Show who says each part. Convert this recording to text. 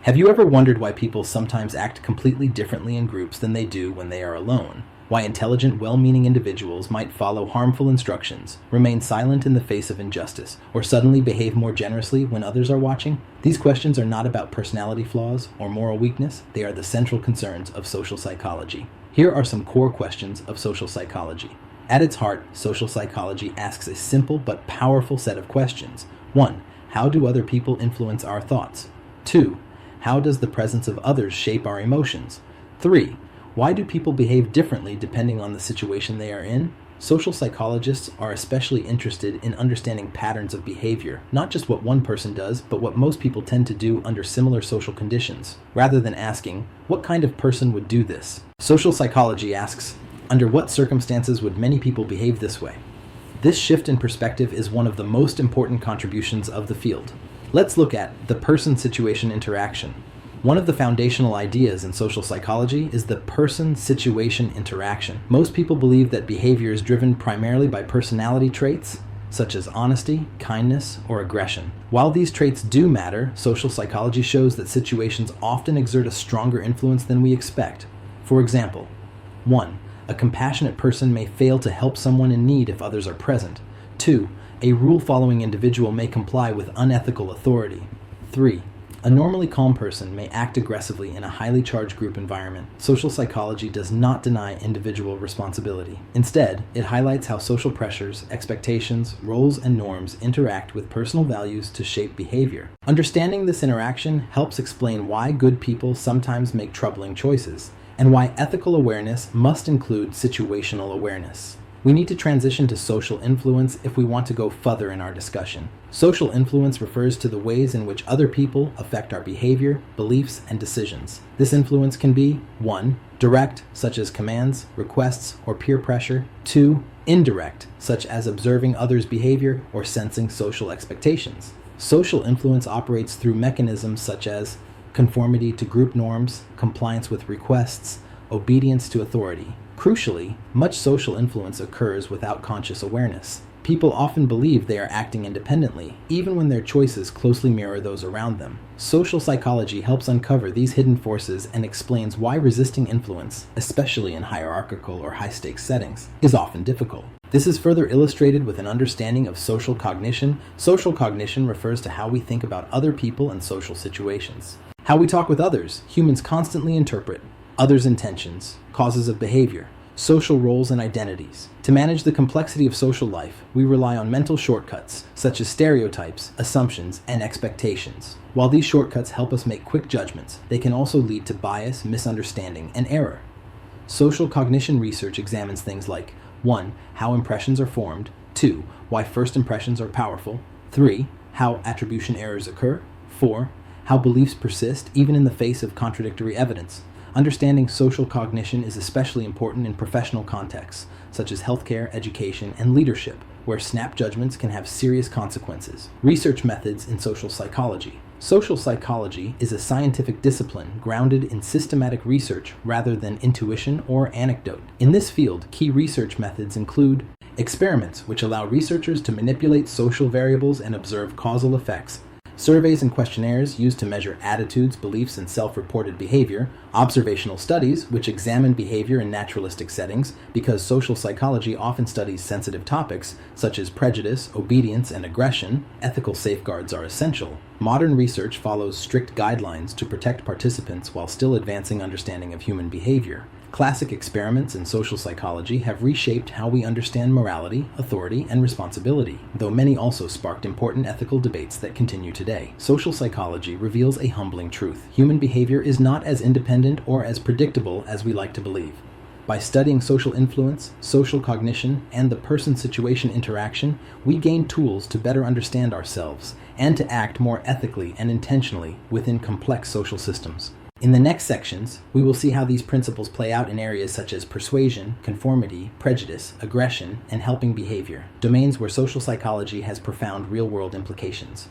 Speaker 1: Have you ever wondered why people sometimes act completely differently in groups than they do when they are alone? Why intelligent, well-meaning individuals might follow harmful instructions, remain silent in the face of injustice, or suddenly behave more generously when others are watching? These questions are not about personality flaws or moral weakness. They are the central concerns of social psychology. Here are some core questions of social psychology. At its heart, social psychology asks a simple but powerful set of questions. 1. How do other people influence our thoughts? 2. How does the presence of others shape our emotions? 3. Why do people behave differently depending on the situation they are in? Social psychologists are especially interested in understanding patterns of behavior, not just what one person does, but what most people tend to do under similar social conditions, rather than asking, what kind of person would do this? Social psychology asks, under what circumstances would many people behave this way? This shift in perspective is one of the most important contributions of the field. Let's look at the person-situation interaction. One of the foundational ideas in social psychology is the person-situation interaction. Most people believe that behavior is driven primarily by personality traits, such as honesty, kindness, or aggression. While these traits do matter, social psychology shows that situations often exert a stronger influence than we expect. For example, 1. A compassionate person may fail to help someone in need if others are present. 2. A rule-following individual may comply with unethical authority. 3. A normally calm person may act aggressively in a highly charged group environment. Social psychology does not deny individual responsibility. Instead, it highlights how social pressures, expectations, roles, and norms interact with personal values to shape behavior. Understanding this interaction helps explain why good people sometimes make troubling choices, and why ethical awareness must include situational awareness. We need to transition to social influence if we want to go further in our discussion. Social influence refers to the ways in which other people affect our behavior, beliefs, and decisions. This influence can be 1. Direct, such as commands, requests, or peer pressure. 2. Indirect, such as observing others' behavior or sensing social expectations. Social influence operates through mechanisms such as conformity to group norms, compliance with requests, obedience to authority. Crucially, much social influence occurs without conscious awareness. People often believe they are acting independently, even when their choices closely mirror those around them. Social psychology helps uncover these hidden forces and explains why resisting influence, especially in hierarchical or high-stakes settings, is often difficult. This is further illustrated with an understanding of social cognition. Social cognition refers to how we think about other people and social situations. How we talk with others. Humans constantly interpret others' intentions, causes of behavior, social roles, and identities. To manage the complexity of social life, we rely on mental shortcuts, such as stereotypes, assumptions, and expectations. While these shortcuts help us make quick judgments, they can also lead to bias, misunderstanding, and error. Social cognition research examines things like 1. How impressions are formed. 2. Why first impressions are powerful. 3. How attribution errors occur. 4. How beliefs persist even in the face of contradictory evidence. Understanding social cognition is especially important in professional contexts, such as healthcare, education, and leadership, where snap judgments can have serious consequences. Research methods in social psychology. Social psychology is a scientific discipline grounded in systematic research rather than intuition or anecdote. In this field, key research methods include experiments, which allow researchers to manipulate social variables and observe causal effects. Surveys and questionnaires used to measure attitudes, beliefs, and self-reported behavior. Observational studies, which examine behavior in naturalistic settings, because social psychology often studies sensitive topics such as prejudice, obedience, and aggression. Ethical safeguards are essential. Modern research follows strict guidelines to protect participants while still advancing understanding of human behavior. Classic experiments in social psychology have reshaped how we understand morality, authority, and responsibility, though many also sparked important ethical debates that continue today. Social psychology reveals a humbling truth. Human behavior is not as independent or as predictable as we like to believe. By studying social influence, social cognition, and the person-situation interaction, we gain tools to better understand ourselves and to act more ethically and intentionally within complex social systems. In the next sections, we will see how these principles play out in areas such as persuasion, conformity, prejudice, aggression, and helping behavior, domains where social psychology has profound real-world implications.